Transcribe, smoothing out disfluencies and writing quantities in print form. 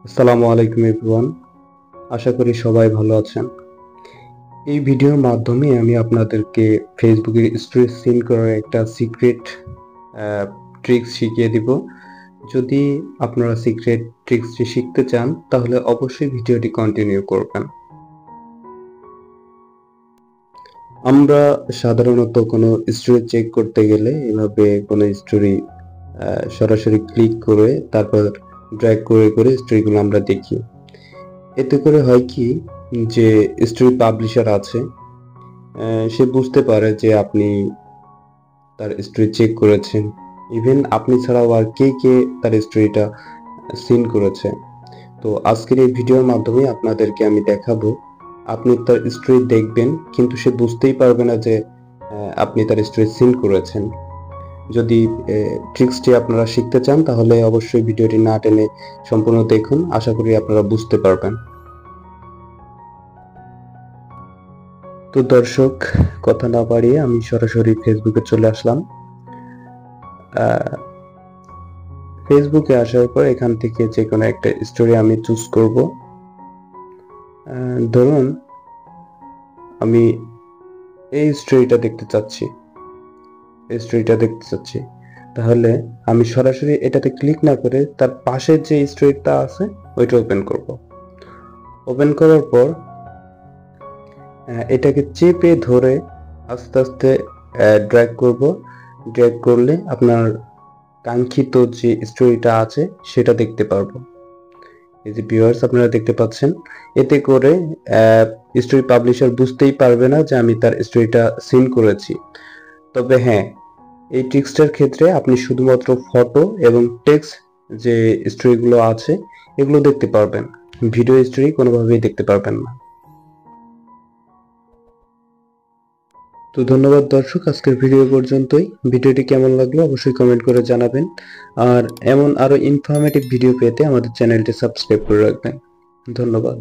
আসসালামু আলাইকুম এভরিওয়ান। আশা করি সবাই ভালো আছেন। এই ভিডিওর মাধ্যমে আমি আপনাদেরকে ফেসবুকে স্টোরি সিন করার একটা সিক্রেট ট্রিক্স শিখিয়ে দিব। যদি আপনারা সিক্রেট ট্রিক্সটি শিখতে চান তাহলে অবশ্যই ভিডিওটি কন্টিনিউ করবেন। আমরা সাধারণত কোনো স্টোরি চেক করতে গেলে এভাবে কোনো স্টোরি সরাসরি ক্লিক করে তারপর ড্র্যাগ করে করে স্টোরিগুলো আমরা দেখি। এতে করে হয় কি যে স্টোরি পাবলিশার আছে সে বুঝতে পারে যে আপনি তার স্টোরি চেক করেছেন। ইভেন আপনি ছাড়াও আর কে কে তার স্টোরিটা সিন করেছে। তো আজকের এই ভিডিওর মাধ্যমে আপনাদেরকে আমি দেখাবো আপনি তার স্টোরি দেখবেন কিন্তু সে বুঝতেই পারবে না যে আপনি তার স্টোরি সিন করেছেন। যদি ট্রিক্সটি আপনারা শিখতে চান তাহলে অবশ্যই ভিডিওটি না টেনে সম্পূর্ণ দেখুন, আশা করি আপনারা বুঝতে পারবেন। তো দর্শক, কথা না বাড়িয়ে আমি সরাসরি ফেসবুকে চলে আসলাম। ফেসবুকে আসার পর এখান থেকে যে কোনো একটা স্টোরি আমি চুজ করব। ধরুন আমি এই স্টোরিটা দেখতে চাচ্ছি, তাহলে আমি সরাসরি এটাতে ক্লিক না করে তার পাশে যে স্টোরিটা আছে ওইটা ওপেন করব। ওপেন করার পর এটাকে চেপে ধরে আস্তে আস্তে ড্র্যাগ করব। ড্র্যাগ করলে আপনার কাঙ্ক্ষিত যে স্টোরিটা আছে সেটা দেখতে পারবো। এই যে ভিউয়ার্স আপনারা দেখতে পাচ্ছেন, এতে করে স্টোরি পাবলিশার বুঝতেই পারবে না যে আমি তার স্টোরিটা সিন করেছি। তবে হ্যাঁ, এই ট্রিক্সটার ক্ষেত্রে আপনি শুধুমাত্র ফটো এবং টেক্সট যে স্টোরিগুলো আছে এগুলো দেখতে পারবেন, ভিডিও স্টোরি কোনোভাবেই দেখতে পারবেন না। তো ধন্যবাদ দর্শক, আজকের ভিডিও পর্যন্তই। ভিডিওটি কেমন লাগলো অবশ্যই কমেন্ট করে জানাবেন। আর এমন আরো ইনফরমেটিভ ভিডিও পেতে আমাদের চ্যানেলটি সাবস্ক্রাইব করে রাখবেন। ধন্যবাদ।